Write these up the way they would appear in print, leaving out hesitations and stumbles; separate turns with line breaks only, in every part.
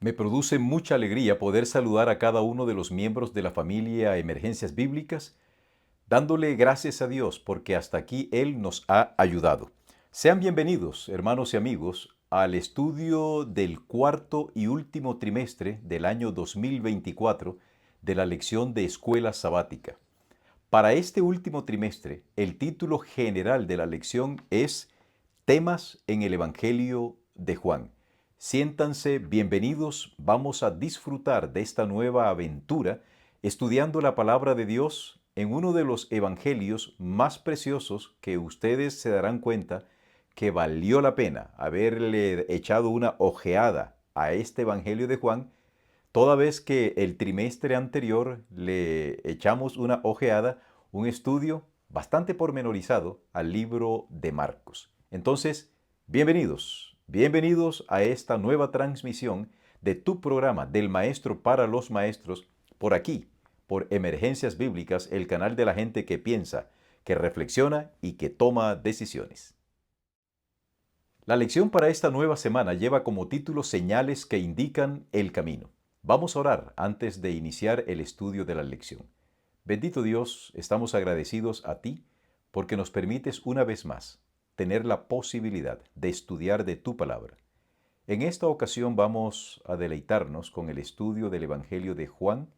Me produce mucha alegría poder saludar a cada uno de los miembros de la familia Emergencias Bíblicas, dándole gracias a Dios porque hasta aquí Él nos ha ayudado. Sean bienvenidos, hermanos y amigos, al estudio del cuarto y último trimestre del año 2024 de la lección de Escuela Sabática. Para este último trimestre, el título general de la lección es Temas en el Evangelio de Juan. Siéntanse bienvenidos, vamos a disfrutar de esta nueva aventura estudiando la palabra de Dios en uno de los evangelios más preciosos que ustedes se darán cuenta que valió la pena haberle echado una ojeada a este evangelio de Juan, toda vez que el trimestre anterior le echamos una ojeada, un estudio bastante pormenorizado al libro de Marcos. Entonces, bienvenidos a esta nueva transmisión de tu programa del Maestro para los Maestros, por aquí, por Emergencias Bíblicas, el canal de la gente que piensa, que reflexiona y que toma decisiones. La lección para esta nueva semana lleva como título Señales que indican el camino. Vamos a orar antes de iniciar el estudio de la lección. Bendito Dios, estamos agradecidos a ti porque nos permites una vez más tener la posibilidad de estudiar de tu palabra. En esta ocasión vamos a deleitarnos con el estudio del Evangelio de Juan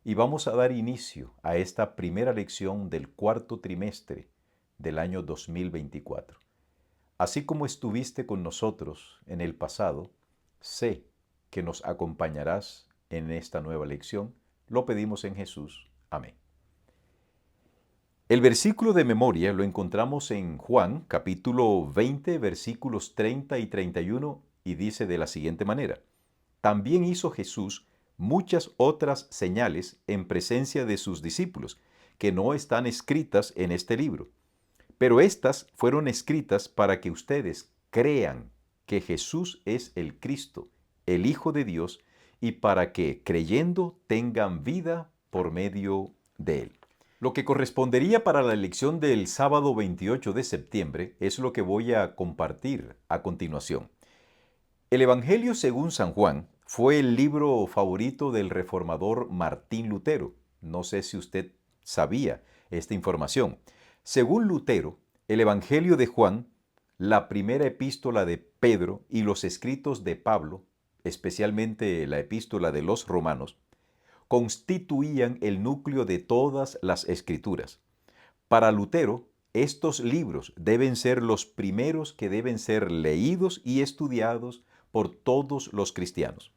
y vamos a dar inicio a esta primera lección del cuarto trimestre del año 2024. Así como estuviste con nosotros en el pasado, sé que nos acompañarás en esta nueva lección. Lo pedimos en Jesús. Amén. El versículo de memoria lo encontramos en Juan, capítulo 20, versículos 30 y 31, y dice de la siguiente manera: También hizo Jesús muchas otras señales en presencia de sus discípulos, que no están escritas en este libro. Pero estas fueron escritas para que ustedes crean que Jesús es el Cristo, el Hijo de Dios, y para que, creyendo, tengan vida por medio de Él. Lo que correspondería para la lección del sábado 28 de septiembre es lo que voy a compartir a continuación. El Evangelio según San Juan fue el libro favorito del reformador Martín Lutero. No sé si usted sabía esta información. Según Lutero, el Evangelio de Juan, la primera epístola de Pedro y los escritos de Pablo, especialmente la epístola de los Romanos, constituían el núcleo de todas las escrituras. Para Lutero, estos libros deben ser los primeros que deben ser leídos y estudiados por todos los cristianos.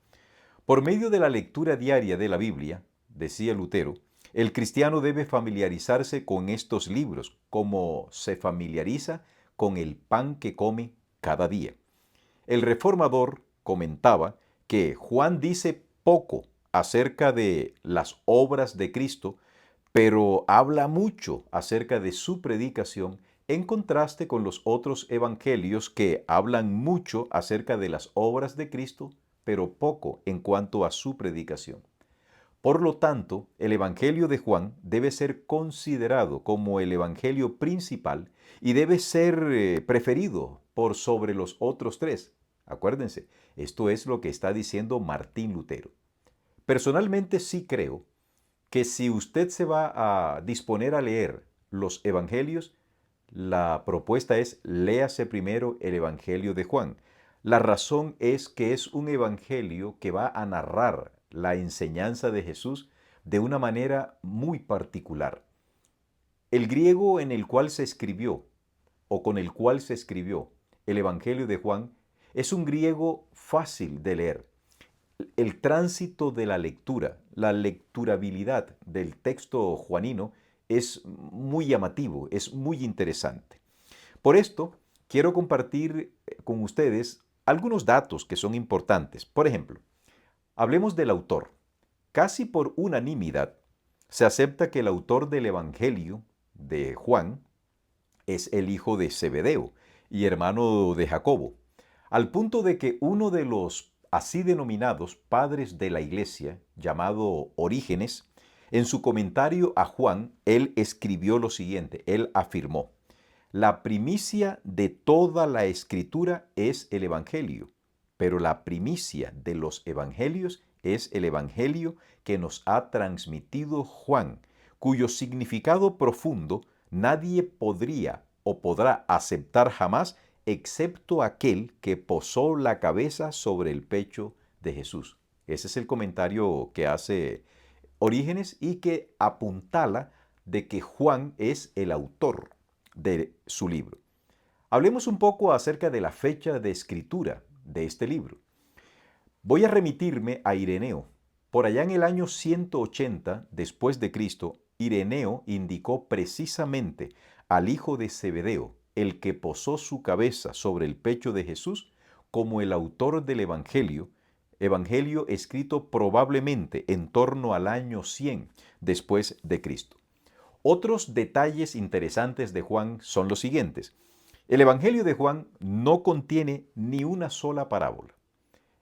Por medio de la lectura diaria de la Biblia, decía Lutero, el cristiano debe familiarizarse con estos libros como se familiariza con el pan que come cada día. El reformador comentaba que Juan dice poco acerca de las obras de Cristo, pero habla mucho acerca de su predicación en contraste con los otros evangelios que hablan mucho acerca de las obras de Cristo, pero poco en cuanto a su predicación. Por lo tanto, el Evangelio de Juan debe ser considerado como el Evangelio principal y debe ser preferido por sobre los otros tres. Acuérdense, esto es lo que está diciendo Martín Lutero. Personalmente sí creo que si usted se va a disponer a leer los evangelios, la propuesta es léase primero el Evangelio de Juan. La razón es que es un evangelio que va a narrar la enseñanza de Jesús de una manera muy particular. El griego en el cual se escribió, o con el cual se escribió el Evangelio de Juan, es un griego fácil de leer. El tránsito de la lectura, la lecturabilidad del texto juanino es muy llamativo, es muy interesante. Por esto, quiero compartir con ustedes algunos datos que son importantes. Por ejemplo, hablemos del autor. Casi por unanimidad, se acepta que el autor del Evangelio de Juan es el hijo de Zebedeo y hermano de Jacobo, al punto de que uno de los así denominados padres de la iglesia, llamado Orígenes, en su comentario a Juan, él escribió lo siguiente, él afirmó: la primicia de toda la escritura es el Evangelio, pero la primicia de los evangelios es el evangelio que nos ha transmitido Juan, cuyo significado profundo nadie podría o podrá aceptar jamás, excepto aquel que posó la cabeza sobre el pecho de Jesús. Ese es el comentario que hace Orígenes y que apuntala de que Juan es el autor de su libro. Hablemos un poco acerca de la fecha de escritura de este libro. Voy a remitirme a Ireneo. Por allá en el año 180 después de Cristo, Ireneo indicó precisamente al hijo de Zebedeo, el que posó su cabeza sobre el pecho de Jesús, como el autor del evangelio escrito probablemente en torno al año 100 después de Cristo. Otros detalles interesantes de Juan son los siguientes. El Evangelio de Juan no contiene ni una sola parábola.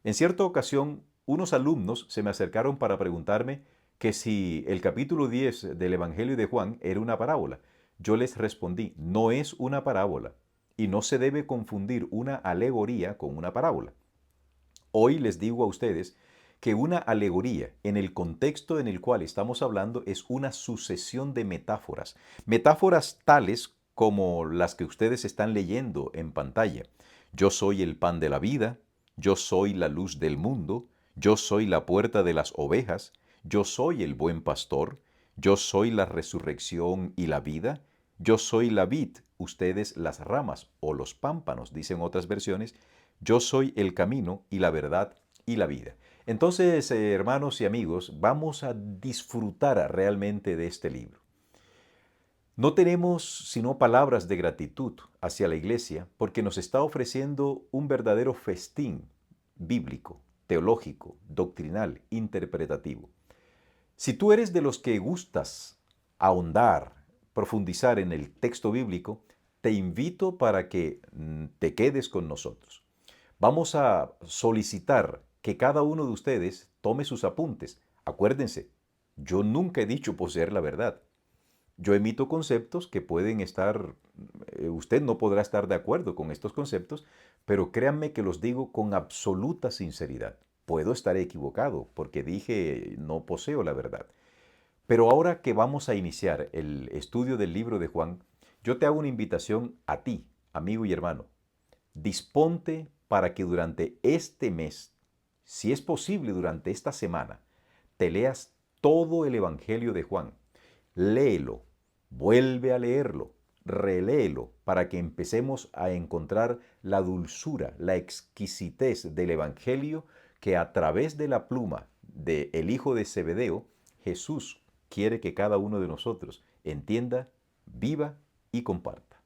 En cierta ocasión, unos alumnos se me acercaron para preguntarme que si el capítulo 10 del Evangelio de Juan era una parábola. Yo les respondí, no es una parábola y no se debe confundir una alegoría con una parábola. Hoy les digo a ustedes que una alegoría en el contexto en el cual estamos hablando es una sucesión de metáforas, metáforas tales como las que ustedes están leyendo en pantalla. Yo soy el pan de la vida, yo soy la luz del mundo, yo soy la puerta de las ovejas, yo soy el buen pastor, yo soy la resurrección y la vida, yo soy la vid, ustedes las ramas o los pámpanos, dicen otras versiones, yo soy el camino y la verdad y la vida. Entonces, hermanos y amigos, vamos a disfrutar realmente de este libro. No tenemos sino palabras de gratitud hacia la iglesia porque nos está ofreciendo un verdadero festín bíblico, teológico, doctrinal, interpretativo. Si tú eres de los que gustas ahondar, profundizar en el texto bíblico, te invito para que te quedes con nosotros. Vamos a solicitar que cada uno de ustedes tome sus apuntes. Acuérdense, yo nunca he dicho poseer la verdad. Yo emito conceptos que pueden estar, usted no podrá estar de acuerdo con estos conceptos, pero créanme que los digo con absoluta sinceridad. Puedo estar equivocado porque dije no poseo la verdad. Pero ahora que vamos a iniciar el estudio del libro de Juan, yo te hago una invitación a ti, amigo y hermano. Disponte para que durante este mes, si es posible durante esta semana, te leas todo el Evangelio de Juan. Léelo, vuelve a leerlo, reléelo para que empecemos a encontrar la dulzura, la exquisitez del Evangelio que a través de la pluma del hijo de Zebedeo, Jesús quiere que cada uno de nosotros entienda, viva y comparta.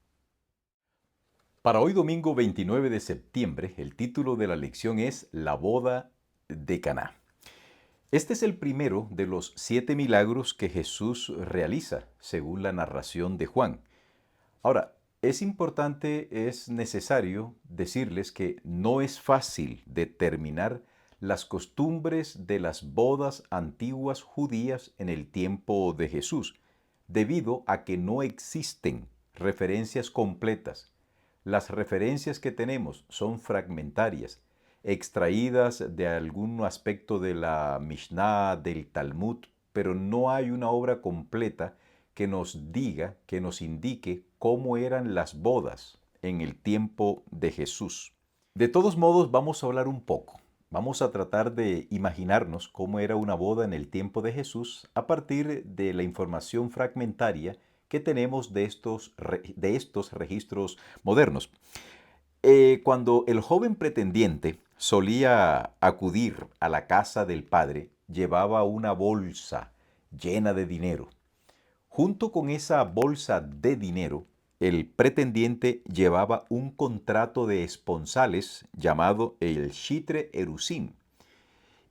Para hoy domingo 29 de septiembre, el título de la lección es La boda de Caná. Este es el primero de los 7 milagros que Jesús realiza, según la narración de Juan. Ahora, es importante, es necesario decirles que no es fácil determinar las costumbres de las bodas antiguas judías en el tiempo de Jesús, debido a que no existen referencias completas. Las referencias que tenemos son fragmentarias, extraídas de algún aspecto de la Mishnah, del Talmud, pero no hay una obra completa que nos diga, que nos indique cómo eran las bodas en el tiempo de Jesús. De todos modos, vamos a hablar un poco. Vamos a tratar de imaginarnos cómo era una boda en el tiempo de Jesús a partir de la información fragmentaria que tenemos de estos registros modernos. Cuando el joven pretendiente solía acudir a la casa del padre, llevaba una bolsa llena de dinero. Junto con esa bolsa de dinero, el pretendiente llevaba un contrato de esponsales llamado el Shitre Erusim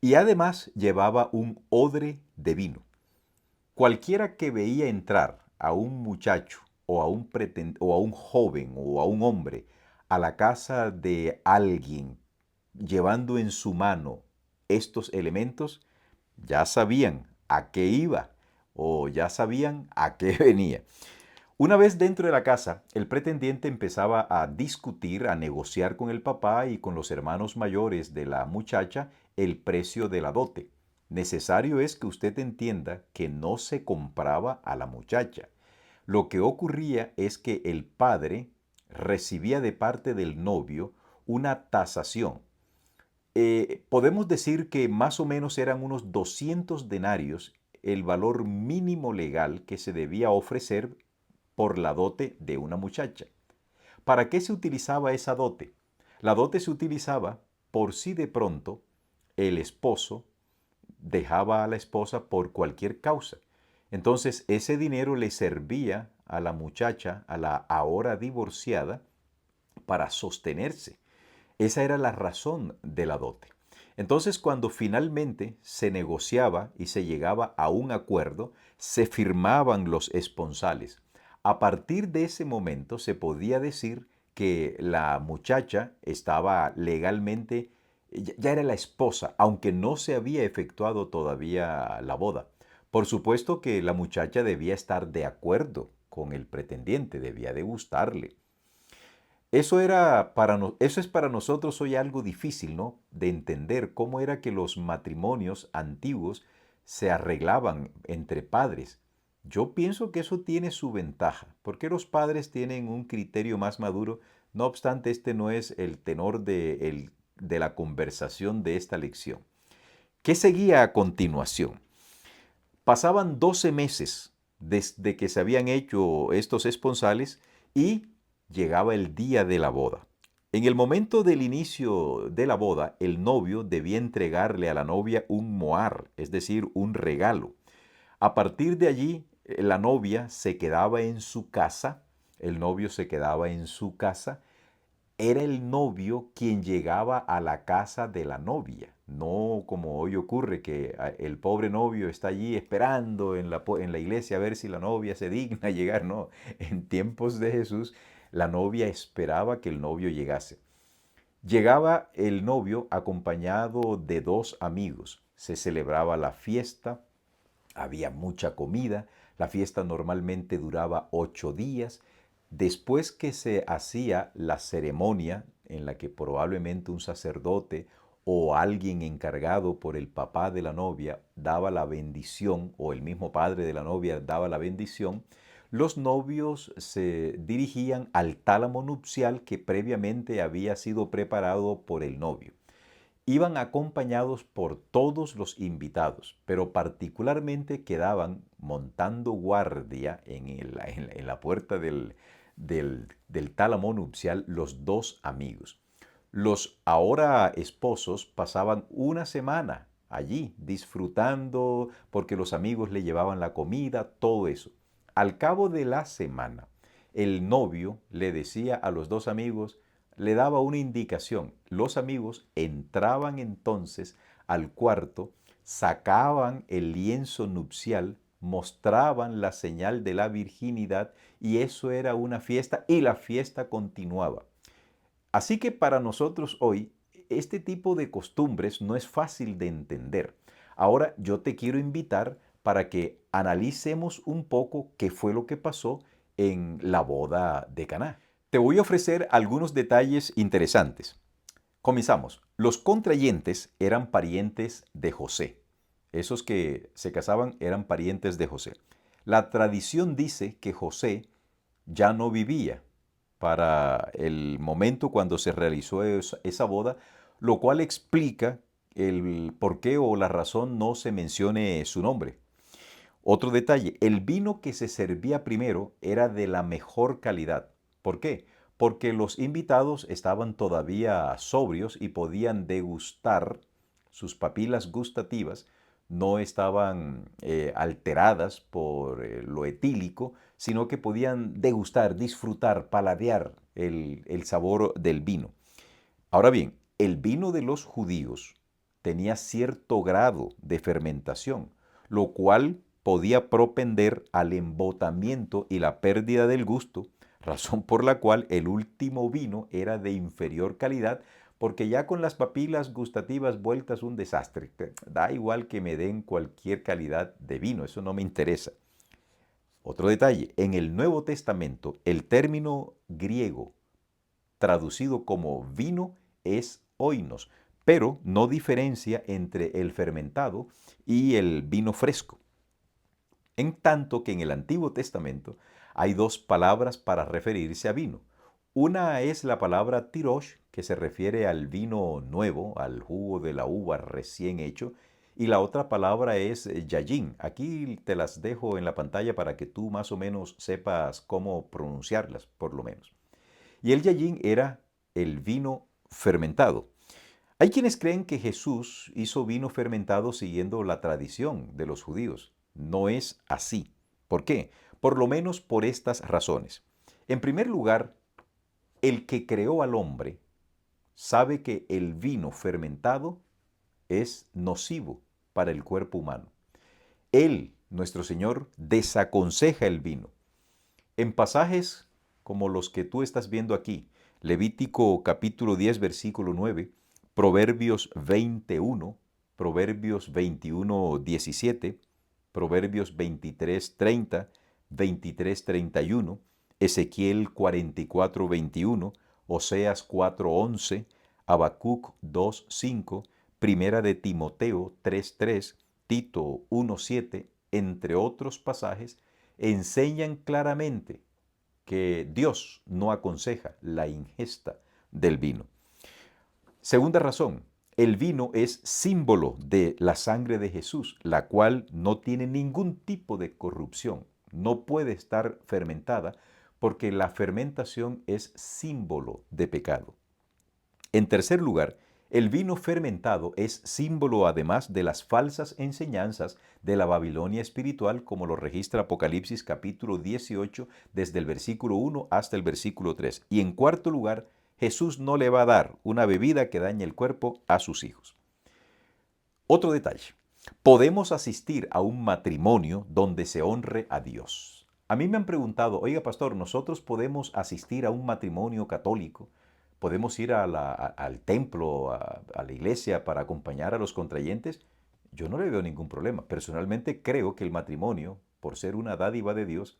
y además llevaba un odre de vino. Cualquiera que veía entrar a un muchacho o a un joven o a un hombre a la casa de alguien llevando en su mano estos elementos, ya sabían a qué iba o ya sabían a qué venía. Una vez dentro de la casa, el pretendiente empezaba a discutir, a negociar con el papá y con los hermanos mayores de la muchacha el precio de la dote. Necesario es que usted entienda que no se compraba a la muchacha. Lo que ocurría es que el padre recibía de parte del novio una tasación. Podemos decir que más o menos eran unos 200 denarios el valor mínimo legal que se debía ofrecer por la dote de una muchacha. ¿Para qué se utilizaba esa dote? La dote se utilizaba por si de pronto el esposo dejaba a la esposa por cualquier causa. Entonces ese dinero le servía a la muchacha, a la ahora divorciada, para sostenerse. Esa era la razón de la dote. Entonces, cuando finalmente se negociaba y se llegaba a un acuerdo, se firmaban los esponsales. A partir de ese momento se podía decir que la muchacha estaba legalmente, ya era la esposa, aunque no se había efectuado todavía la boda. Por supuesto que la muchacha debía estar de acuerdo con el pretendiente, debía de gustarle. Eso es para nosotros hoy algo difícil, ¿no? De entender cómo era que los matrimonios antiguos se arreglaban entre padres. Yo pienso que eso tiene su ventaja, porque los padres tienen un criterio más maduro. No obstante, este no es el tenor de la conversación de esta lección. ¿Qué seguía a continuación? Pasaban 12 meses desde que se habían hecho estos esponsales y llegaba el día de la boda. En el momento del inicio de la boda, el novio debía entregarle a la novia un moar, es decir, un regalo. A partir de allí, la novia se quedaba en su casa, el novio se quedaba en su casa. Era el novio quien llegaba a la casa de la novia, no como hoy ocurre que el pobre novio está allí esperando en la iglesia a ver si la novia se digna llegar. No, en tiempos de Jesús la novia esperaba que el novio llegase. Llegaba el novio acompañado de dos amigos. Se celebraba la fiesta, había mucha comida, la fiesta normalmente duraba 8 días. Después que se hacía la ceremonia en la que probablemente un sacerdote o alguien encargado por el papá de la novia daba la bendición, o el mismo padre de la novia daba la bendición, los novios se dirigían al tálamo nupcial que previamente había sido preparado por el novio. Iban acompañados por todos los invitados, pero particularmente quedaban montando guardia en la puerta del tálamo nupcial los dos amigos. Los ahora esposos pasaban una semana allí disfrutando porque los amigos le llevaban la comida, todo eso. Al cabo de la semana, el novio le decía a los dos amigos, le daba una indicación. Los amigos entraban entonces al cuarto, sacaban el lienzo nupcial, mostraban la señal de la virginidad y eso era una fiesta y la fiesta continuaba. Así que para nosotros hoy, este tipo de costumbres no es fácil de entender. Ahora yo te quiero invitar para que analicemos un poco qué fue lo que pasó en la boda de Caná. Te voy a ofrecer algunos detalles interesantes. Comenzamos. Los contrayentes eran parientes de José. Esos que se casaban eran parientes de José. La tradición dice que José ya no vivía para el momento cuando se realizó esa boda, lo cual explica el por qué o la razón no se mencione su nombre. Otro detalle, el vino que se servía primero era de la mejor calidad. ¿Por qué? Porque los invitados estaban todavía sobrios y podían degustar, sus papilas gustativas no estaban alteradas por lo etílico, sino que podían degustar, disfrutar, paladear el sabor del vino. Ahora bien, el vino de los judíos tenía cierto grado de fermentación, lo cual podía propender al embotamiento y la pérdida del gusto, razón por la cual el último vino era de inferior calidad, porque ya con las papilas gustativas vueltas un desastre. Da igual que me den cualquier calidad de vino, eso no me interesa. Otro detalle, en el Nuevo Testamento el término griego traducido como vino es oinos, pero no diferencia entre el fermentado y el vino fresco. En tanto que en el Antiguo Testamento hay dos palabras para referirse a vino. Una es la palabra tirosh, que se refiere al vino nuevo, al jugo de la uva recién hecho, y la otra palabra es yayin. Aquí te las dejo en la pantalla para que tú más o menos sepas cómo pronunciarlas, por lo menos. Y el yayin era el vino fermentado. Hay quienes creen que Jesús hizo vino fermentado siguiendo la tradición de los judíos. No es así. ¿Por qué? Por lo menos por estas razones. En primer lugar, el que creó al hombre sabe que el vino fermentado es nocivo para el cuerpo humano. Él, nuestro Señor, desaconseja el vino. En pasajes como los que tú estás viendo aquí, Levítico capítulo 10, versículo 9, Proverbios 21, Proverbios 21, 17, Proverbios 23, 30, 23, 31, Ezequiel 44, 21, Oseas 4, 11, Habacuc 2, 5, Primera de Timoteo 3, 3, Tito 1, 7, entre otros pasajes, enseñan claramente que Dios no aconseja la ingesta del vino. Segunda razón, el vino es símbolo de la sangre de Jesús, la cual no tiene ningún tipo de corrupción, no puede estar fermentada porque la fermentación es símbolo de pecado. En tercer lugar, el vino fermentado es símbolo además de las falsas enseñanzas de la Babilonia espiritual, como lo registra Apocalipsis capítulo 18, desde el versículo 1 hasta el versículo 3. Y en cuarto lugar, Jesús no le va a dar una bebida que dañe el cuerpo a sus hijos. Otro detalle, podemos asistir a un matrimonio donde se honre a Dios. A mí me han preguntado, oiga pastor, ¿nosotros podemos asistir a un matrimonio católico? ¿Podemos ir al templo, a la iglesia para acompañar a los contrayentes? Yo no le veo ningún problema. Personalmente creo que el matrimonio, por ser una dádiva de Dios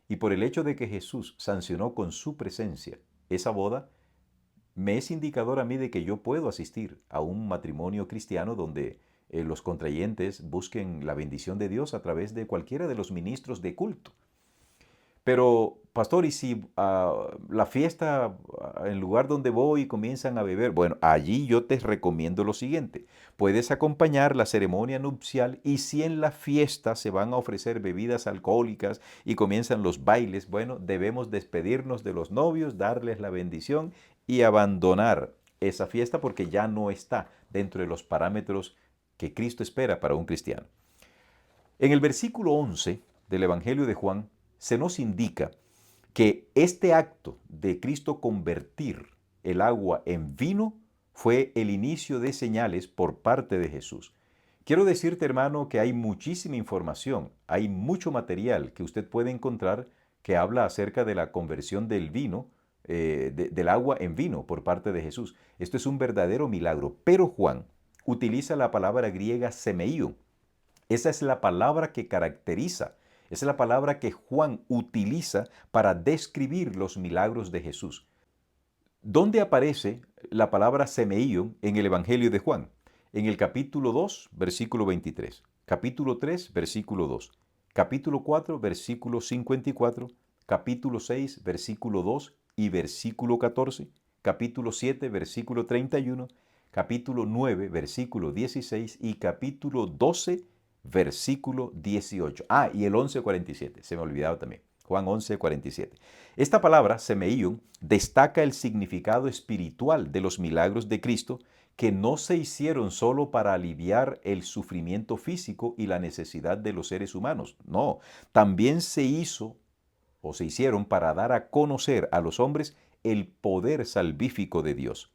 y por el hecho de que Jesús sancionó con su presencia esa boda, me es indicador a mí de que yo puedo asistir a un matrimonio cristiano donde los contrayentes busquen la bendición de Dios a través de cualquiera de los ministros de culto. Pero, pastor, ¿y si la fiesta, en lugar donde voy, comienzan a beber? Bueno, allí yo te recomiendo lo siguiente. Puedes acompañar la ceremonia nupcial y si en la fiesta se van a ofrecer bebidas alcohólicas y comienzan los bailes, bueno, debemos despedirnos de los novios, darles la bendición y abandonar esa fiesta porque ya no está dentro de los parámetros que Cristo espera para un cristiano. En el versículo 11 del Evangelio de Juan, se nos indica que este acto de Cristo convertir el agua en vino fue el inicio de señales por parte de Jesús. Quiero decirte, hermano, que hay muchísima información, hay mucho material que usted puede encontrar que habla acerca de la conversión del vino, del agua en vino por parte de Jesús. Esto es un verdadero milagro, pero Juan utiliza la palabra griega semeio. Esa es la palabra que caracteriza, esa es la palabra que Juan utiliza para describir los milagros de Jesús. ¿Dónde aparece la palabra semeío en el Evangelio de Juan? En el capítulo 2, versículo 23, capítulo 3, versículo 2, capítulo 4, versículo 54, capítulo 6, versículo 2 y versículo 14, capítulo 7, versículo 31, capítulo 9, versículo 16 y capítulo 12, versículo 18. Ah, y el 11:47, se me olvidaba también. Juan 11:47. Esta palabra, semeion, destaca el significado espiritual de los milagros de Cristo que no se hicieron solo para aliviar el sufrimiento físico y la necesidad de los seres humanos. No, también se hizo o se hicieron para dar a conocer a los hombres el poder salvífico de Dios.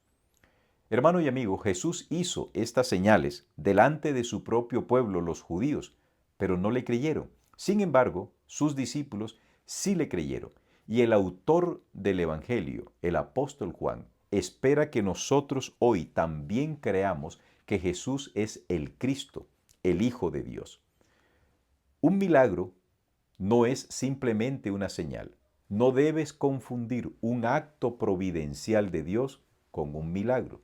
Hermano y amigo, Jesús hizo estas señales delante de su propio pueblo, los judíos, pero no le creyeron. Sin embargo, sus discípulos sí le creyeron. Y el autor del Evangelio, el apóstol Juan, espera que nosotros hoy también creamos que Jesús es el Cristo, el Hijo de Dios. Un milagro no es simplemente una señal. No debes confundir un acto providencial de Dios con un milagro.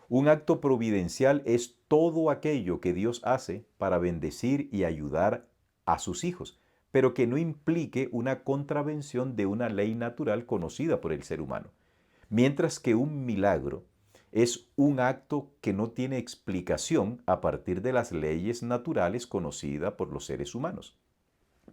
Un acto providencial es todo aquello que Dios hace para bendecir y ayudar a sus hijos, pero que no implique una contravención de una ley natural conocida por el ser humano. Mientras que un milagro es un acto que no tiene explicación a partir de las leyes naturales conocidas por los seres humanos.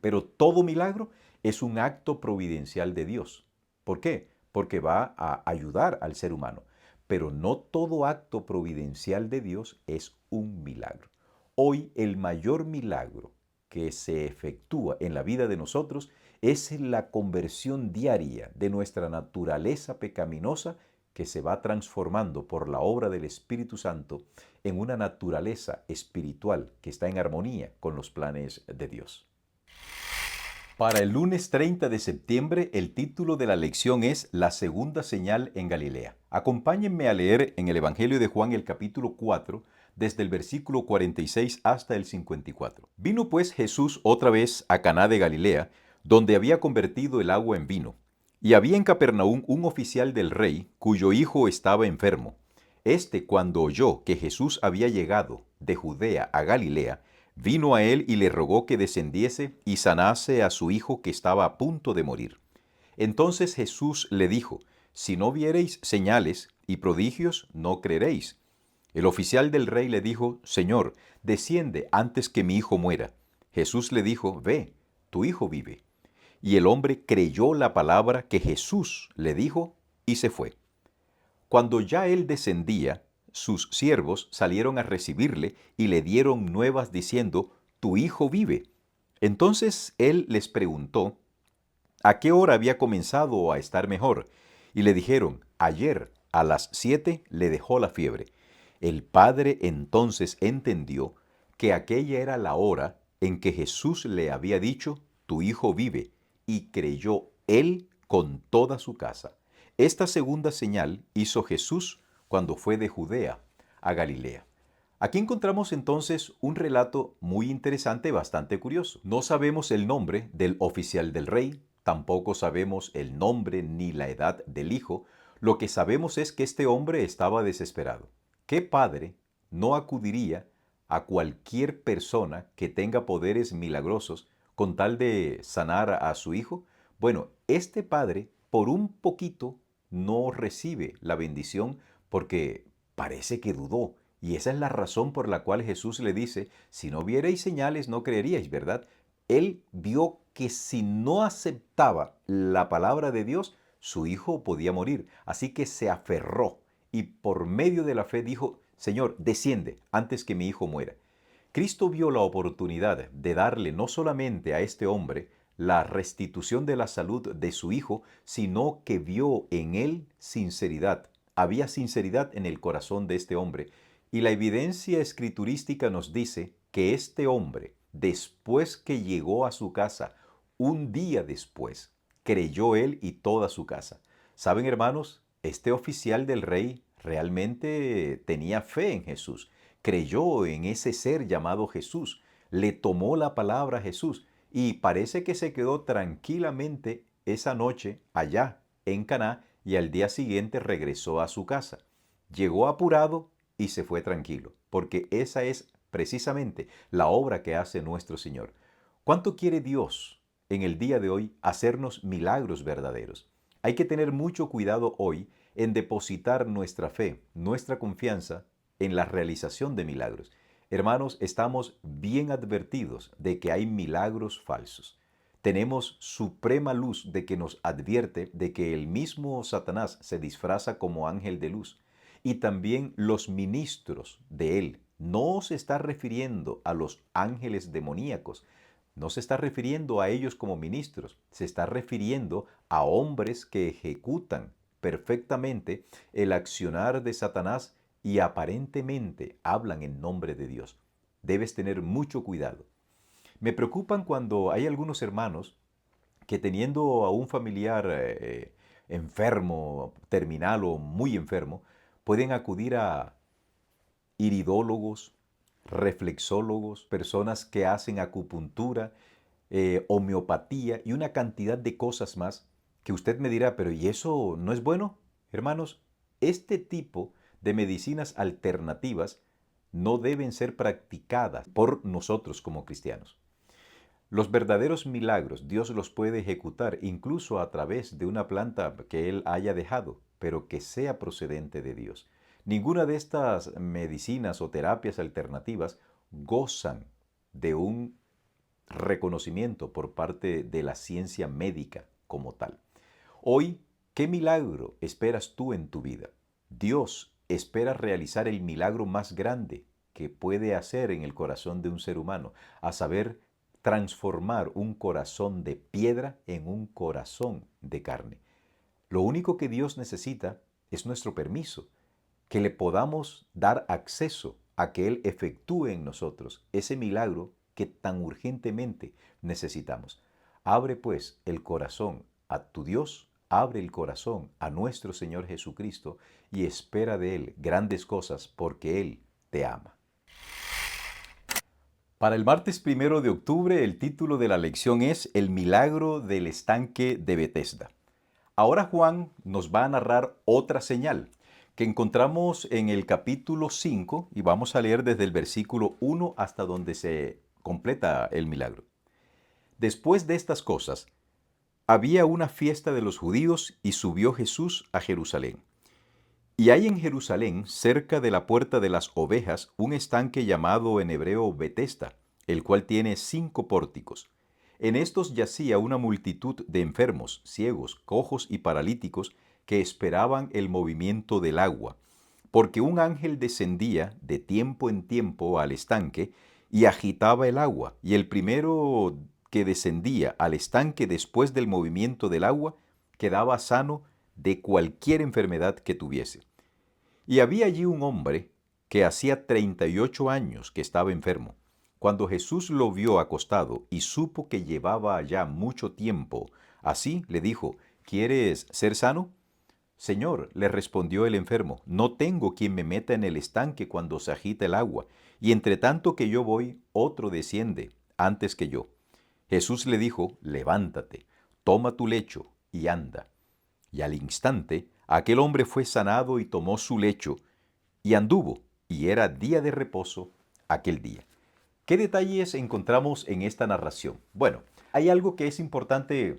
Pero todo milagro es un acto providencial de Dios. ¿Por qué? Porque va a ayudar al ser humano. Pero no todo acto providencial de Dios es un milagro. Hoy el mayor milagro que se efectúa en la vida de nosotros es la conversión diaria de nuestra naturaleza pecaminosa que se va transformando por la obra del Espíritu Santo en una naturaleza espiritual que está en armonía con los planes de Dios. Para el lunes 30 de septiembre, el título de la lección es La segunda señal en Galilea. Acompáñenme a leer en el Evangelio de Juan el capítulo 4, desde el versículo 46 hasta el 54. Vino pues Jesús otra vez a Caná de Galilea, donde había convertido el agua en vino. Y había en Capernaum un oficial del rey, cuyo hijo estaba enfermo. Este, cuando oyó que Jesús había llegado de Judea a Galilea, vino a él y le rogó que descendiese y sanase a su hijo que estaba a punto de morir. Entonces Jesús le dijo, si no viereis señales y prodigios, no creeréis. El oficial del rey le dijo, Señor, desciende antes que mi hijo muera. Jesús le dijo, ve, tu hijo vive. Y el hombre creyó la palabra que Jesús le dijo y se fue. Cuando ya él descendía, sus siervos salieron a recibirle y le dieron nuevas diciendo, tu hijo vive. Entonces él les preguntó, ¿a qué hora había comenzado a estar mejor? Y le dijeron, ayer a las 7 le dejó la fiebre. El padre entonces entendió que aquella era la hora en que Jesús le había dicho, tu hijo vive, y creyó él con toda su casa. Esta segunda señal hizo Jesús cuando fue de Judea a Galilea. Aquí encontramos entonces un relato muy interesante, bastante curioso. No sabemos el nombre del oficial del rey, tampoco sabemos el nombre ni la edad del hijo. Lo que sabemos es que este hombre estaba desesperado. ¿Qué padre no acudiría a cualquier persona que tenga poderes milagrosos con tal de sanar a su hijo? Bueno, este padre por un poquito no recibe la bendición porque parece que dudó. Y esa es la razón por la cual Jesús le dice, si no vierais señales no creeríais, ¿verdad? Él vio que si no aceptaba la palabra de Dios, su hijo podía morir. Así que se aferró y por medio de la fe dijo, Señor, desciende antes que mi hijo muera. Cristo vio la oportunidad de darle no solamente a este hombre la restitución de la salud de su hijo, sino que vio en él sinceridad. Había sinceridad en el corazón de este hombre. Y la evidencia escriturística nos dice que este hombre, después que llegó a su casa, un día después, creyó él y toda su casa. ¿Saben, hermanos? Este oficial del rey realmente tenía fe en Jesús, creyó en ese ser llamado Jesús, le tomó la palabra a Jesús y parece que se quedó tranquilamente esa noche allá en Caná y al día siguiente regresó a su casa. Llegó apurado y se fue tranquilo, porque esa es precisamente la obra que hace nuestro Señor. ¿Cuánto quiere Dios en el día de hoy hacernos milagros verdaderos? Hay que tener mucho cuidado hoy en depositar nuestra fe, nuestra confianza en la realización de milagros. Hermanos, estamos bien advertidos de que hay milagros falsos. Tenemos suprema luz de que nos advierte de que el mismo Satanás se disfraza como ángel de luz y también los ministros de él. No se está refiriendo a los ángeles demoníacos, no se está refiriendo a ellos como ministros, se está refiriendo a hombres que ejecutan perfectamente el accionar de Satanás y aparentemente hablan en nombre de Dios. Debes tener mucho cuidado. Me preocupan cuando hay algunos hermanos que teniendo a un familiar enfermo, terminal o muy enfermo, pueden acudir a iridólogos, reflexólogos, personas que hacen acupuntura, homeopatía y una cantidad de cosas más que usted me dirá, pero ¿y eso no es bueno? Hermanos, este tipo de medicinas alternativas no deben ser practicadas por nosotros como cristianos. Los verdaderos milagros Dios los puede ejecutar incluso a través de una planta que Él haya dejado, pero que sea procedente de Dios. Ninguna de estas medicinas o terapias alternativas gozan de un reconocimiento por parte de la ciencia médica como tal. Hoy, ¿qué milagro esperas tú en tu vida? Dios espera realizar el milagro más grande que puede hacer en el corazón de un ser humano, a saber, transformar un corazón de piedra en un corazón de carne. Lo único que Dios necesita es nuestro permiso, que le podamos dar acceso a que Él efectúe en nosotros ese milagro que tan urgentemente necesitamos. Abre pues el corazón a tu Dios, abre el corazón a nuestro Señor Jesucristo y espera de Él grandes cosas porque Él te ama. Para el martes 1 de octubre, el título de la lección es El milagro del estanque de Betesda. Ahora Juan nos va a narrar otra señal que encontramos en el capítulo 5 y vamos a leer desde el versículo 1 hasta donde se completa el milagro. Después de estas cosas, había una fiesta de los judíos y subió Jesús a Jerusalén. Y hay en Jerusalén, cerca de la puerta de las ovejas, un estanque llamado en hebreo Betesda, el cual tiene 5 pórticos. En estos yacía una multitud de enfermos, ciegos, cojos y paralíticos que esperaban el movimiento del agua, porque un ángel descendía de tiempo en tiempo al estanque y agitaba el agua, y el primero que descendía al estanque después del movimiento del agua quedaba sano de cualquier enfermedad que tuviese. Y había allí un hombre que hacía 38 años que estaba enfermo. Cuando Jesús lo vio acostado y supo que llevaba ya mucho tiempo, así le dijo, ¿quieres ser sano? Señor, le respondió el enfermo, no tengo quien me meta en el estanque cuando se agita el agua, y entre tanto que yo voy, otro desciende antes que yo. Jesús le dijo, levántate, toma tu lecho y anda. Y al instante, aquel hombre fue sanado y tomó su lecho y anduvo, y era día de reposo aquel día. ¿Qué detalles encontramos en esta narración? Bueno, hay algo que es importante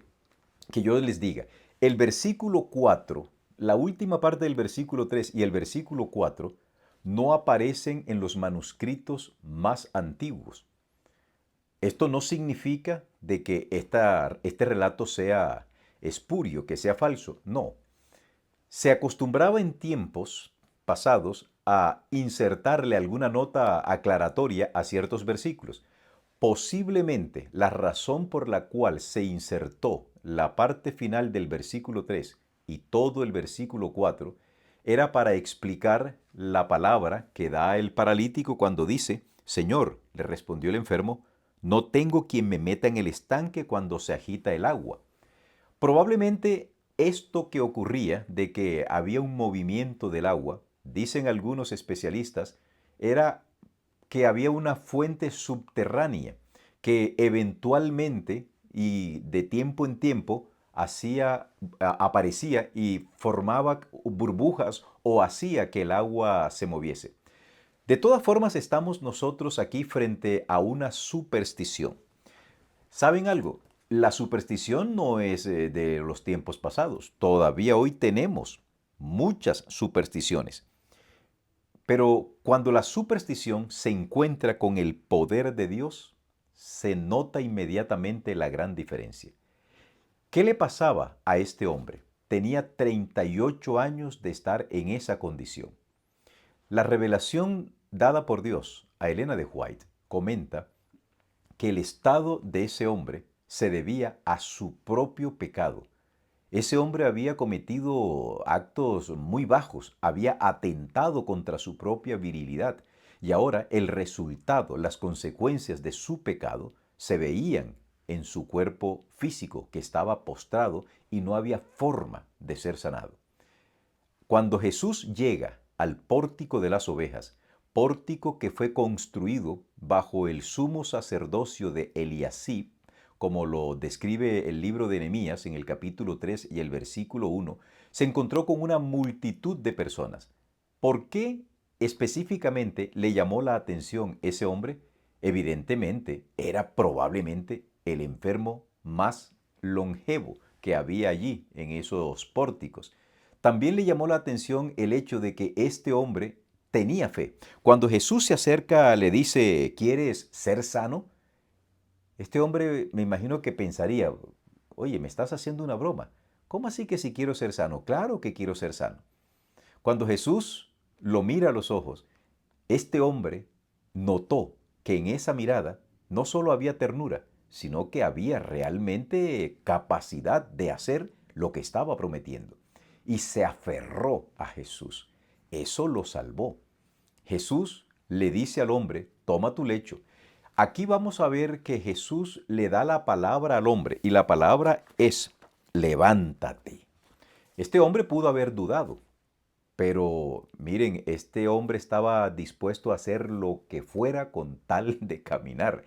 que yo les diga. El versículo 4, la última parte del versículo 3 y el versículo 4 no aparecen en los manuscritos más antiguos. Esto no significa de que este relato sea espurio, que sea falso. No. Se acostumbraba en tiempos pasados a insertarle alguna nota aclaratoria a ciertos versículos. Posiblemente la razón por la cual se insertó la parte final del versículo 3 y todo el versículo 4 era para explicar la palabra que da el paralítico cuando dice, Señor, le respondió el enfermo, no tengo quien me meta en el estanque cuando se agita el agua. Probablemente esto que ocurría de que había un movimiento del agua, dicen algunos especialistas, era que había una fuente subterránea que eventualmente y de tiempo en tiempo aparecía y formaba burbujas o hacía que el agua se moviese. De todas formas, estamos nosotros aquí frente a una superstición. ¿Saben algo? La superstición no es de los tiempos pasados. Todavía hoy tenemos muchas supersticiones. Pero cuando la superstición se encuentra con el poder de Dios, se nota inmediatamente la gran diferencia. ¿Qué le pasaba a este hombre? Tenía 38 años de estar en esa condición. La revelación dada por Dios a Elena de White comenta que el estado de ese hombre se debía a su propio pecado. Ese hombre había cometido actos muy bajos, había atentado contra su propia virilidad y ahora el resultado, las consecuencias de su pecado se veían en su cuerpo físico que estaba postrado y no había forma de ser sanado. Cuando Jesús llega al pórtico de las ovejas, pórtico que fue construido bajo el sumo sacerdocio de Eliasib, como lo describe el libro de Nehemías en el capítulo 3 y el versículo 1, se encontró con una multitud de personas. ¿Por qué específicamente le llamó la atención ese hombre? Evidentemente, era probablemente el enfermo más longevo que había allí en esos pórticos. También le llamó la atención el hecho de que este hombre tenía fe. Cuando Jesús se acerca, le dice, ¿quieres ser sano? Este hombre me imagino que pensaría, oye, me estás haciendo una broma. ¿Cómo así que si quiero ser sano? Claro que quiero ser sano. Cuando Jesús lo mira a los ojos, este hombre notó que en esa mirada no solo había ternura, sino que había realmente capacidad de hacer lo que estaba prometiendo. Y se aferró a Jesús. Eso lo salvó. Jesús le dice al hombre, toma tu lecho. Aquí vamos a ver que Jesús le da la palabra al hombre y la palabra es, levántate. Este hombre pudo haber dudado, pero miren, este hombre estaba dispuesto a hacer lo que fuera con tal de caminar.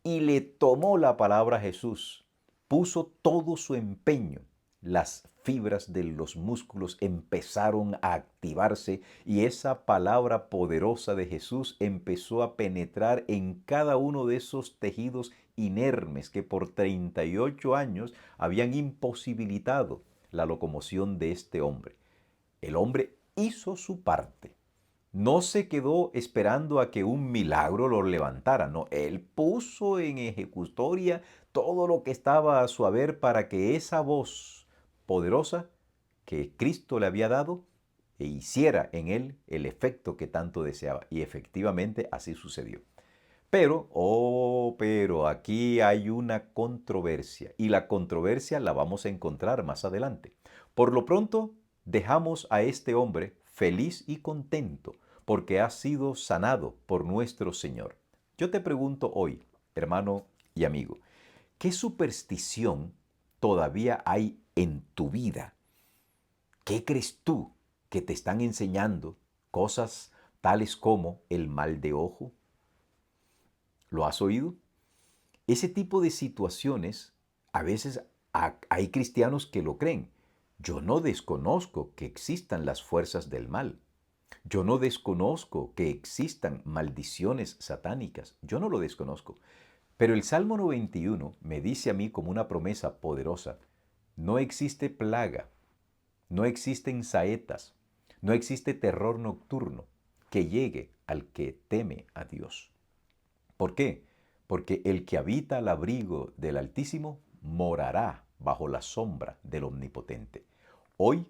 Y le tomó la palabra a Jesús. Puso todo su empeño. Las fibras de los músculos empezaron a activarse y esa palabra poderosa de Jesús empezó a penetrar en cada uno de esos tejidos inermes que por 38 años habían imposibilitado la locomoción de este hombre. El hombre hizo su parte. No se quedó esperando a que un milagro lo levantara, no, él puso en ejecutoria todo lo que estaba a su haber para que esa voz poderosa que Cristo le había dado hiciera en él el efecto que tanto deseaba. Y efectivamente así sucedió. Pero aquí hay una controversia y la controversia la vamos a encontrar más adelante. Por lo pronto, dejamos a este hombre feliz y contento porque ha sido sanado por nuestro Señor. Yo te pregunto hoy, hermano y amigo, ¿qué superstición todavía hay en tu vida? ¿Qué crees tú que te están enseñando cosas tales como el mal de ojo? ¿Lo has oído? Ese tipo de situaciones, a veces hay cristianos que lo creen. Yo no desconozco que existan las fuerzas del mal. Yo no desconozco que existan maldiciones satánicas. Yo no lo desconozco. Pero el Salmo 91 me dice a mí como una promesa poderosa, no existe plaga, no existen saetas, no existe terror nocturno que llegue al que teme a Dios. ¿Por qué? Porque el que habita al abrigo del Altísimo morará bajo la sombra del Omnipotente. Hoy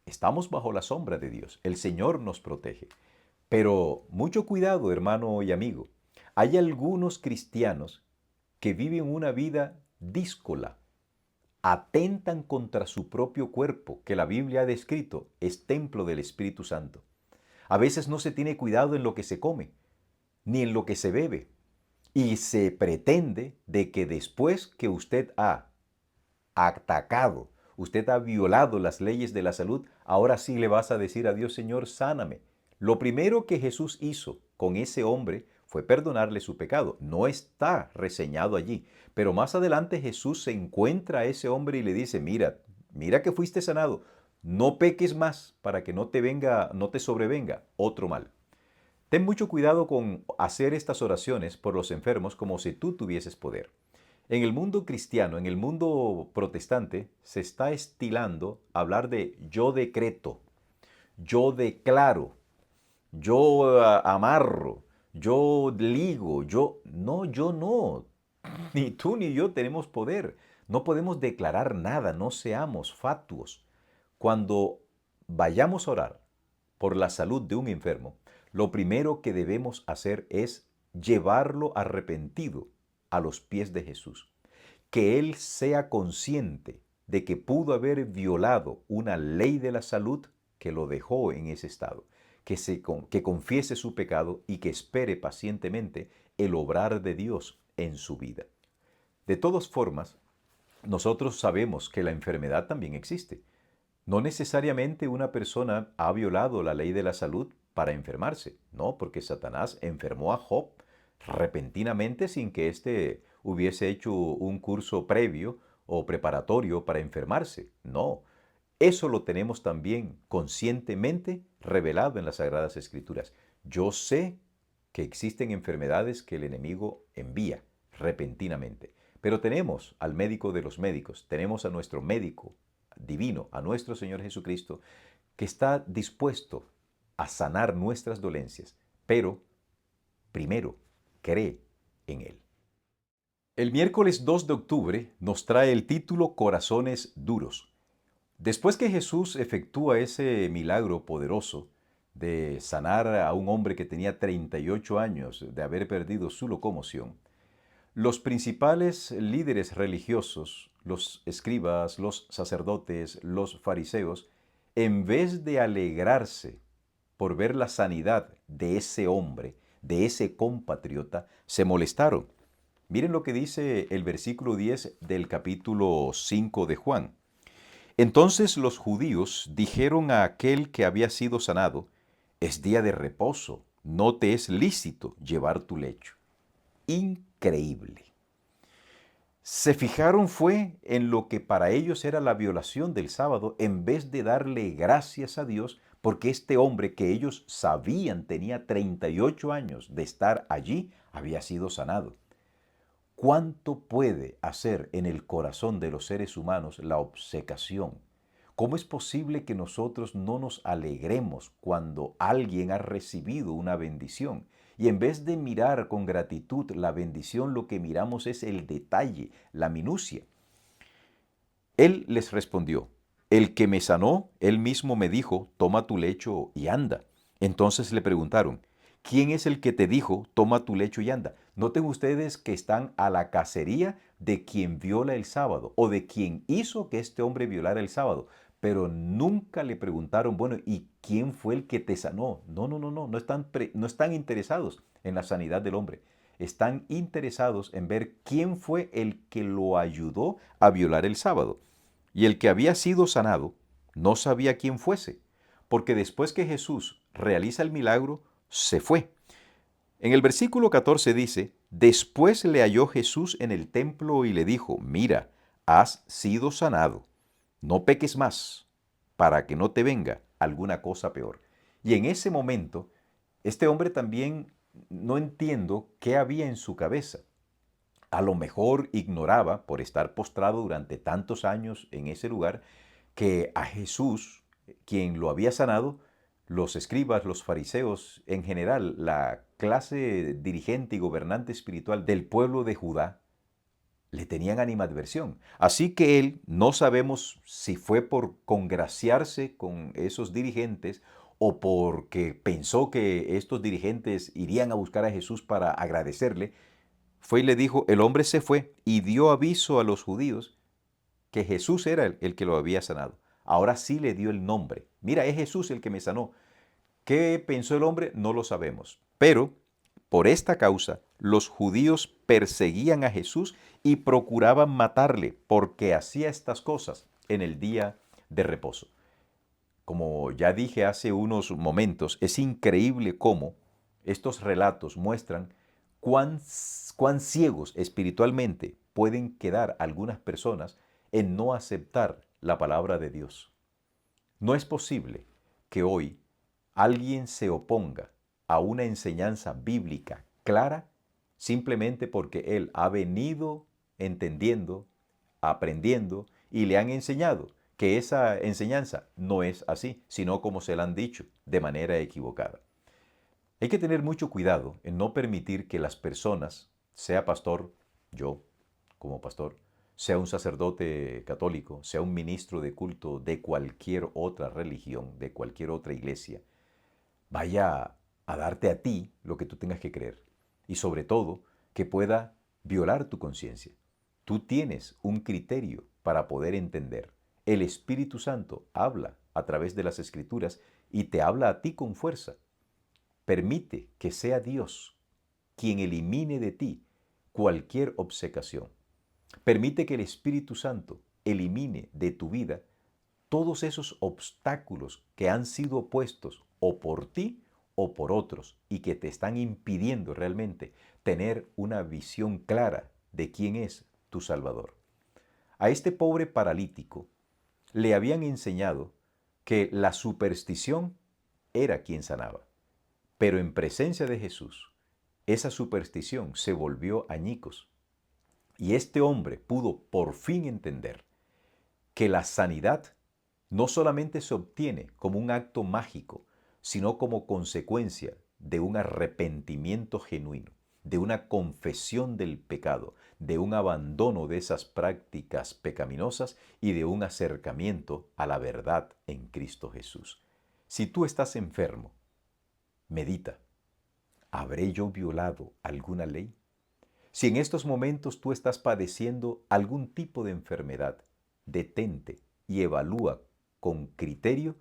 estamos bajo la sombra de Dios. El Señor nos protege. Pero mucho cuidado, hermano y amigo. Hay algunos cristianos que viven una vida díscola, atentan contra su propio cuerpo, que la Biblia ha descrito es templo del Espíritu Santo. A veces no se tiene cuidado en lo que se come, ni en lo que se bebe. Y se pretende de que después que usted ha atacado, usted ha violado las leyes de la salud, ahora sí le vas a decir a Dios, Señor, sáname. Lo primero que Jesús hizo con ese hombre fue perdonarle su pecado. No está reseñado allí. Pero más adelante Jesús se encuentra a ese hombre y le dice, mira que fuiste sanado. No peques más para que no te sobrevenga otro mal. Ten mucho cuidado con hacer estas oraciones por los enfermos como si tú tuvieses poder. En el mundo cristiano, en el mundo protestante, se está estilando hablar de yo decreto, yo declaro, yo amarro, yo ligo, yo... No, yo no. Ni tú ni yo tenemos poder. No podemos declarar nada, no seamos fatuos. Cuando vayamos a orar por la salud de un enfermo, lo primero que debemos hacer es llevarlo arrepentido a los pies de Jesús. Que él sea consciente de que pudo haber violado una ley de la salud que lo dejó en ese estado. Que confiese su pecado y que espere pacientemente el obrar de Dios en su vida. De todas formas, nosotros sabemos que la enfermedad también existe. No necesariamente una persona ha violado la ley de la salud para enfermarse, no, porque Satanás enfermó a Job. repentinamente sin que éste hubiese hecho un curso previo o preparatorio para enfermarse. No, eso lo tenemos también conscientemente revelado en las Sagradas Escrituras. Yo sé que existen enfermedades que el enemigo envía repentinamente, pero tenemos al médico de los médicos, tenemos a nuestro médico divino, a nuestro Señor Jesucristo, que está dispuesto a sanar nuestras dolencias, pero primero cree en Él. El miércoles 2 de octubre nos trae el título Corazones duros. Después que Jesús efectúa ese milagro poderoso de sanar a un hombre que tenía 38 años de haber perdido su locomoción, los principales líderes religiosos, los escribas, los sacerdotes, los fariseos, en vez de alegrarse por ver la sanidad de ese hombre, de ese compatriota, se molestaron. Miren lo que dice el versículo 10 del capítulo 5 de Juan. Entonces los judíos dijeron a aquel que había sido sanado, es día de reposo, no te es lícito llevar tu lecho. Increíble. Se fijaron fue en lo que para ellos era la violación del sábado, en vez de darle gracias a Dios, porque este hombre que ellos sabían tenía 38 años de estar allí, había sido sanado. ¿Cuánto puede hacer en el corazón de los seres humanos la obcecación? ¿Cómo es posible que nosotros no nos alegremos cuando alguien ha recibido una bendición? Y en vez de mirar con gratitud la bendición, lo que miramos es el detalle, la minucia. Él les respondió, el que me sanó, él mismo me dijo, toma tu lecho y anda. Entonces le preguntaron, ¿quién es el que te dijo, toma tu lecho y anda? Noten ustedes que están a la cacería de quien viola el sábado o de quien hizo que este hombre violara el sábado, pero nunca le preguntaron, bueno, ¿y quién fue el que te sanó? No, no, no, no, no están interesados en la sanidad del hombre. Están interesados en ver quién fue el que lo ayudó a violar el sábado. Y el que había sido sanado no sabía quién fuese, porque después que Jesús realiza el milagro, se fue. En el versículo 14 dice, después le halló Jesús en el templo y le dijo, mira, has sido sanado, no peques más, para que no te venga alguna cosa peor. Y en ese momento, este hombre también no entiendo qué había en su cabeza. A lo mejor ignoraba, por estar postrado durante tantos años en ese lugar, que a Jesús, quien lo había sanado, los escribas, los fariseos, en general, la clase dirigente y gobernante espiritual del pueblo de Judá, le tenían animadversión. Así que él, no sabemos si fue por congraciarse con esos dirigentes o porque pensó que estos dirigentes irían a buscar a Jesús para agradecerle, fue y le dijo, el hombre se fue y dio aviso a los judíos que Jesús era el que lo había sanado. Ahora sí le dio el nombre. Mira, es Jesús el que me sanó. ¿Qué pensó el hombre? No lo sabemos. Pero por esta causa los judíos perseguían a Jesús y procuraban matarle porque hacía estas cosas en el día de reposo. Como ya dije hace unos momentos, es increíble cómo estos relatos muestran cuán ciegos espiritualmente pueden quedar algunas personas en no aceptar la palabra de Dios. No es posible que hoy alguien se oponga a una enseñanza bíblica clara simplemente porque él ha venido entendiendo, aprendiendo y le han enseñado que esa enseñanza no es así, sino como se la han dicho, de manera equivocada. Hay que tener mucho cuidado en no permitir que las personas, sea pastor, yo como pastor, sea un sacerdote católico, sea un ministro de culto de cualquier otra religión, de cualquier otra iglesia, vaya a darte a ti lo que tú tengas que creer. Y sobre todo, que pueda violar tu conciencia. Tú tienes un criterio para poder entender. El Espíritu Santo habla a través de las Escrituras y te habla a ti con fuerza. Permite que sea Dios quien elimine de ti cualquier obcecación. Permite que el Espíritu Santo elimine de tu vida todos esos obstáculos que han sido puestos o por ti o por otros y que te están impidiendo realmente tener una visión clara de quién es tu Salvador. A este pobre paralítico le habían enseñado que la superstición era quien sanaba, pero en presencia de Jesús, esa superstición se volvió añicos y este hombre pudo por fin entender que la sanidad no solamente se obtiene como un acto mágico, sino como consecuencia de un arrepentimiento genuino, de una confesión del pecado, de un abandono de esas prácticas pecaminosas y de un acercamiento a la verdad en Cristo Jesús. Si tú estás enfermo, medita, ¿habré yo violado alguna ley? Si en estos momentos tú estás padeciendo algún tipo de enfermedad, detente y evalúa con criterio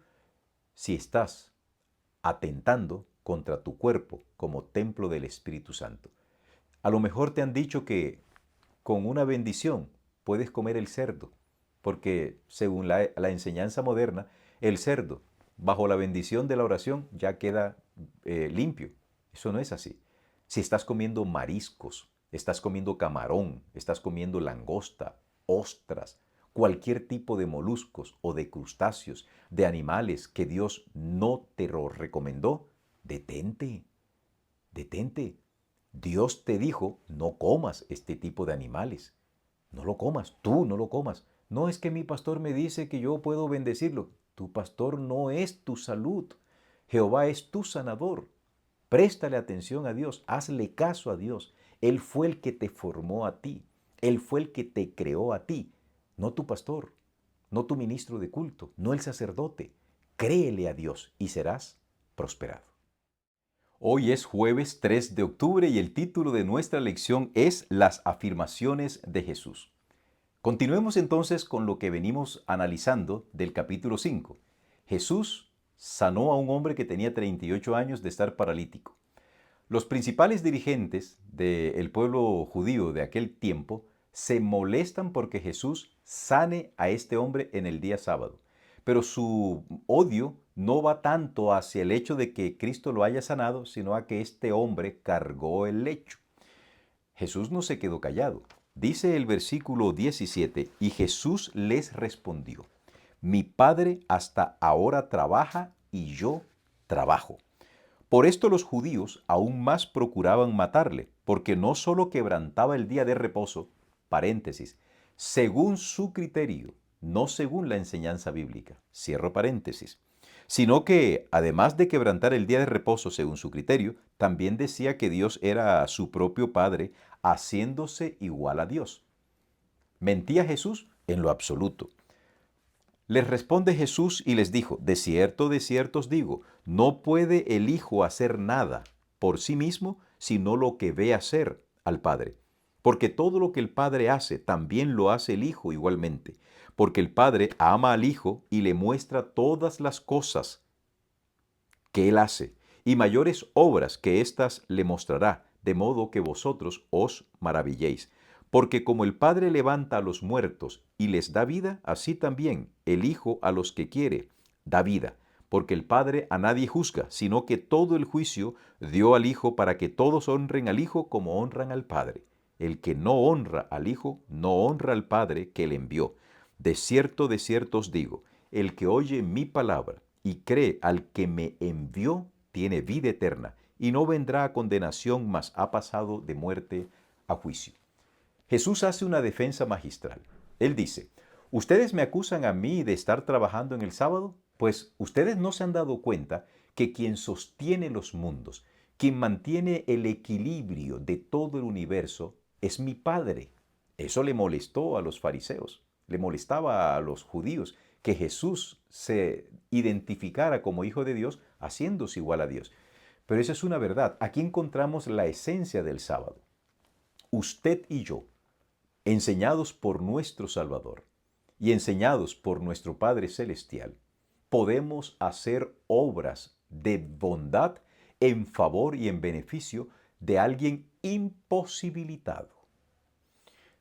si estás atentando contra tu cuerpo como templo del Espíritu Santo. A lo mejor te han dicho que con una bendición puedes comer el cerdo, porque según la enseñanza moderna, el cerdo, bajo la bendición de la oración, ya queda limpio. Eso no es así. Si estás comiendo mariscos, estás comiendo camarón, estás comiendo langosta, ostras, cualquier tipo de moluscos o de crustáceos, de animales que Dios no te lo recomendó, detente, detente. Dios te dijo, no comas este tipo de animales. No lo comas, tú no lo comas. No es que mi pastor me dice que yo puedo bendecirlo. Tu pastor no es tu salud. Jehová es tu sanador. Préstale atención a Dios, hazle caso a Dios. Él fue el que te formó a ti. Él fue el que te creó a ti, no tu pastor, no tu ministro de culto, no el sacerdote. Créele a Dios y serás prosperado. Hoy es jueves 3 de octubre y el título de nuestra lección es Las afirmaciones de Jesús. Continuemos entonces con lo que venimos analizando del capítulo 5. Jesús sanó a un hombre que tenía 38 años de estar paralítico. Los principales dirigentes del pueblo judío de aquel tiempo se molestan porque Jesús sane a este hombre en el día sábado. Pero su odio no va tanto hacia el hecho de que Cristo lo haya sanado, sino a que este hombre cargó el lecho. Jesús no se quedó callado. Dice el versículo 17, y Jesús les respondió, mi Padre hasta ahora trabaja y yo trabajo. Por esto los judíos aún más procuraban matarle, porque no solo quebrantaba el día de reposo, paréntesis, según su criterio, no según la enseñanza bíblica, cierro paréntesis, sino que, además de quebrantar el día de reposo según su criterio, también decía que Dios era su propio Padre, haciéndose igual a Dios. ¿Mentía Jesús? En lo absoluto. Les responde Jesús y les dijo, de cierto os digo, no puede el Hijo hacer nada por sí mismo, sino lo que ve hacer al Padre. Porque todo lo que el Padre hace, también lo hace el Hijo igualmente. Porque el Padre ama al Hijo y le muestra todas las cosas que Él hace, y mayores obras que éstas le mostrará, de modo que vosotros os maravilléis. Porque como el Padre levanta a los muertos y les da vida, así también el Hijo a los que quiere da vida. Porque el Padre a nadie juzga, sino que todo el juicio dio al Hijo para que todos honren al Hijo como honran al Padre. El que no honra al Hijo, no honra al Padre que le envió. De cierto os digo, el que oye mi palabra y cree al que me envió, tiene vida eterna, y no vendrá a condenación, mas ha pasado de muerte a juicio. Jesús hace una defensa magistral. Él dice, ¿ustedes me acusan a mí de estar trabajando en el sábado? Pues ustedes no se han dado cuenta que quien sostiene los mundos, quien mantiene el equilibrio de todo el universo, es mi Padre. Eso le molestó a los fariseos, le molestaba a los judíos que Jesús se identificara como hijo de Dios haciéndose igual a Dios. Pero esa es una verdad. Aquí encontramos la esencia del sábado. Usted y yo, enseñados por nuestro Salvador y enseñados por nuestro Padre Celestial, podemos hacer obras de bondad en favor y en beneficio de alguien imposibilitado.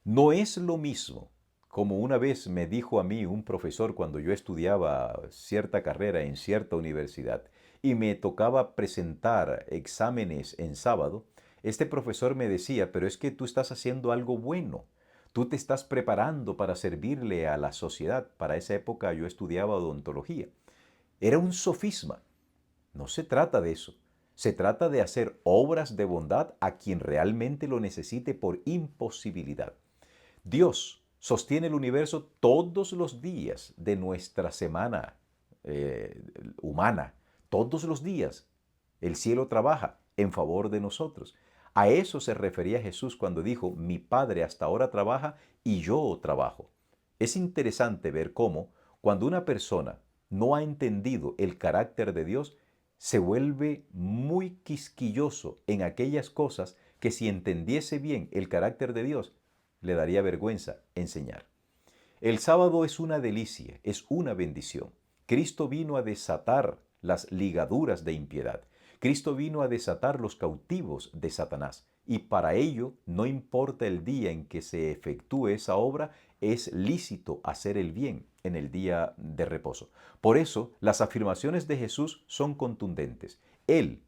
No es lo mismo, como una vez me dijo a mí un profesor cuando yo estudiaba cierta carrera en cierta universidad, y me tocaba presentar exámenes en sábado, este profesor me decía, pero es que tú estás haciendo algo bueno. Tú te estás preparando para servirle a la sociedad. Para esa época yo estudiaba odontología. Era un sofisma. No se trata de eso. Se trata de hacer obras de bondad a quien realmente lo necesite por imposibilidad. Dios sostiene el universo todos los días de nuestra semana humana. Todos los días. El cielo trabaja en favor de nosotros. A eso se refería Jesús cuando dijo, mi Padre hasta ahora trabaja y yo trabajo. Es interesante ver cómo cuando una persona no ha entendido el carácter de Dios, se vuelve muy quisquilloso en aquellas cosas que si entendiese bien el carácter de Dios, le daría vergüenza enseñar. El sábado es una delicia, es una bendición. Cristo vino a desatar las ligaduras de impiedad. Cristo vino a desatar los cautivos de Satanás. Y para ello, no importa el día en que se efectúe esa obra, es lícito hacer el bien en el día de reposo. Por eso, las afirmaciones de Jesús son contundentes. Él,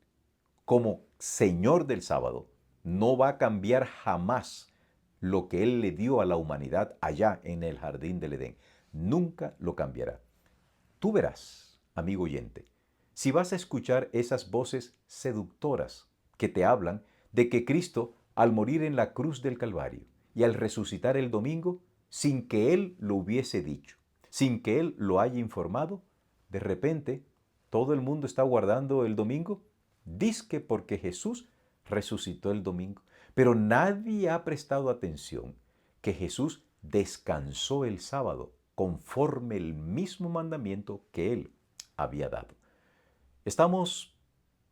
como Señor del sábado, no va a cambiar jamás lo que Él le dio a la humanidad allá en el jardín del Edén. Nunca lo cambiará. Tú verás, amigo oyente, si vas a escuchar esas voces seductoras que te hablan de que Cristo, al morir en la cruz del Calvario y al resucitar el domingo, sin que Él lo hubiese dicho, sin que Él lo haya informado, de repente todo el mundo está guardando el domingo, dizque porque Jesús resucitó el domingo. Pero nadie ha prestado atención que Jesús descansó el sábado conforme el mismo mandamiento que Él había dado. Estamos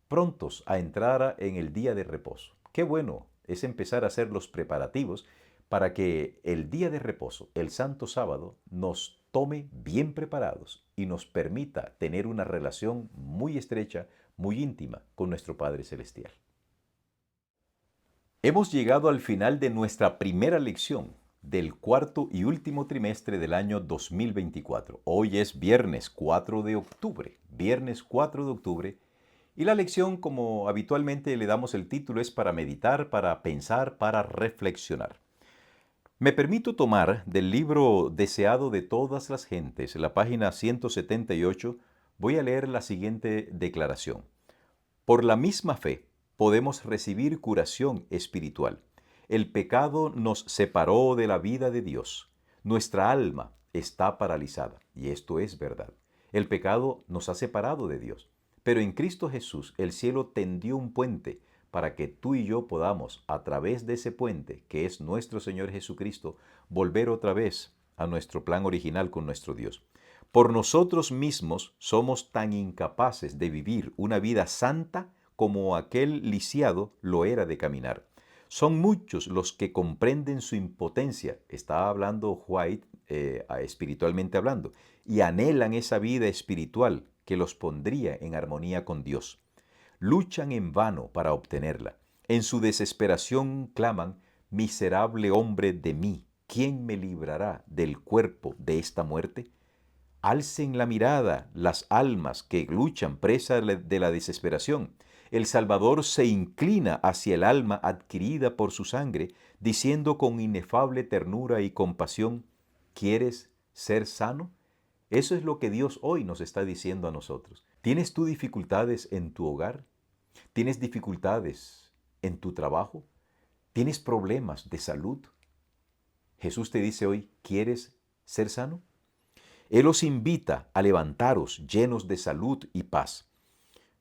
prontos a entrar en el día de reposo. Qué bueno es empezar a hacer los preparativos para que el día de reposo, el Santo Sábado, nos tome bien preparados y nos permita tener una relación muy estrecha, muy íntima con nuestro Padre Celestial. Hemos llegado al final de nuestra primera lección del cuarto y último trimestre del año 2024. Hoy es viernes 4 de octubre, viernes 4 de octubre, y la lección, como habitualmente le damos el título, es para meditar, para pensar, para reflexionar. Me permito tomar del libro Deseado de todas las gentes, la página 178, voy a leer la siguiente declaración. Por la misma fe podemos recibir curación espiritual. El pecado nos separó de la vida de Dios. Nuestra alma está paralizada, y esto es verdad. El pecado nos ha separado de Dios. Pero en Cristo Jesús el cielo tendió un puente para que tú y yo podamos, a través de ese puente, que es nuestro Señor Jesucristo, volver otra vez a nuestro plan original con nuestro Dios. Por nosotros mismos somos tan incapaces de vivir una vida santa como aquel lisiado lo era de caminar. Son muchos los que comprenden su impotencia, está hablando White espiritualmente hablando, y anhelan esa vida espiritual que los pondría en armonía con Dios. Luchan en vano para obtenerla. En su desesperación claman, miserable hombre de mí, ¿quién me librará del cuerpo de esta muerte? Alcen la mirada las almas que luchan presa de la desesperación. El Salvador se inclina hacia el alma adquirida por su sangre, diciendo con inefable ternura y compasión, ¿quieres ser sano? Eso es lo que Dios hoy nos está diciendo a nosotros. ¿Tienes tú dificultades en tu hogar? ¿Tienes dificultades en tu trabajo? ¿Tienes problemas de salud? Jesús te dice hoy, ¿quieres ser sano? Él os invita a levantaros llenos de salud y paz.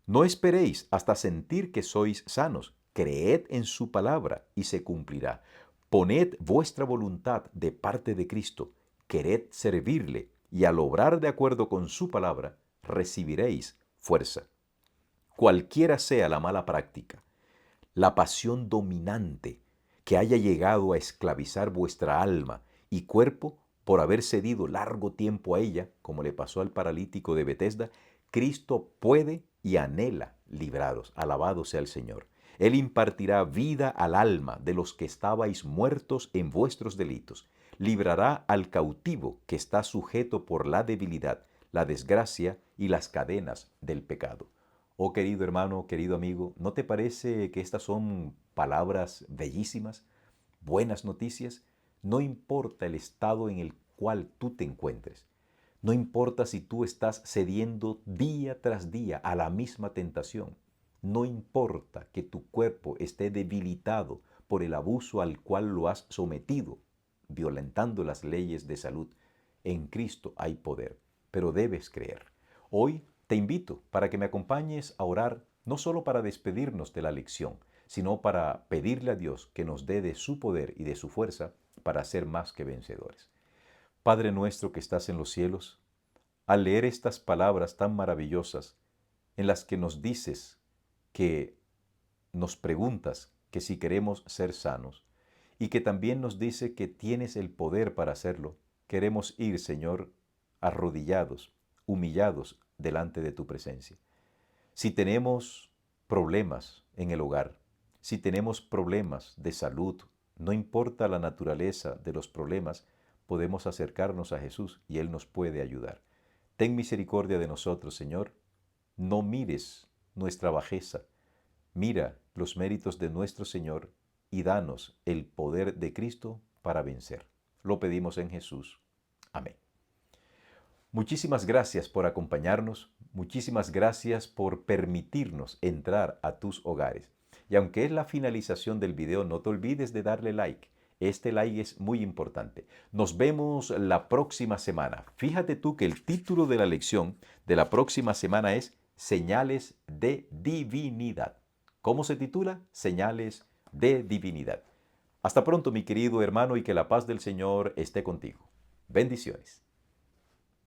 No esperéis hasta sentir que sois sanos. Creed en su palabra y se cumplirá. Poned vuestra voluntad de parte de Cristo. Quered servirle y al obrar de acuerdo con su palabra, recibiréis fuerza. Cualquiera sea la mala práctica, la pasión dominante que haya llegado a esclavizar vuestra alma y cuerpo por haber cedido largo tiempo a ella, como le pasó al paralítico de Betesda, Cristo puede y anhela libraros. Alabado sea el Señor. Él impartirá vida al alma de los que estabais muertos en vuestros delitos. Librará al cautivo que está sujeto por la debilidad, la desgracia y las cadenas del pecado. Oh querido hermano, querido amigo, ¿no te parece que estas son palabras bellísimas? Buenas noticias. No importa el estado en el cual tú te encuentres. No importa si tú estás cediendo día tras día a la misma tentación. No importa que tu cuerpo esté debilitado por el abuso al cual lo has sometido, violentando las leyes de salud. En Cristo hay poder, pero debes creer. Hoy te invito para que me acompañes a orar, no solo para despedirnos de la lección, sino para pedirle a Dios que nos dé de su poder y de su fuerza para ser más que vencedores. Padre nuestro que estás en los cielos, al leer estas palabras tan maravillosas en las que nos dices que nos preguntas que si queremos ser sanos y que también nos dice que tienes el poder para hacerlo, queremos ir, Señor, arrodillados, humillados delante de tu presencia. Si tenemos problemas en el hogar, si tenemos problemas de salud, no importa la naturaleza de los problemas, podemos acercarnos a Jesús y Él nos puede ayudar. Ten misericordia de nosotros, Señor. No mires nuestra bajeza. Mira los méritos de nuestro Señor y danos el poder de Cristo para vencer. Lo pedimos en Jesús. Amén. Muchísimas gracias por acompañarnos, muchísimas gracias por permitirnos entrar a tus hogares. Y aunque es la finalización del video, no te olvides de darle like. Este like es muy importante. Nos vemos la próxima semana. Fíjate tú que el título de la lección de la próxima semana es Señales de Divinidad. ¿Cómo se titula? Señales de Divinidad. Hasta pronto, mi querido hermano, y que la paz del Señor esté contigo. Bendiciones.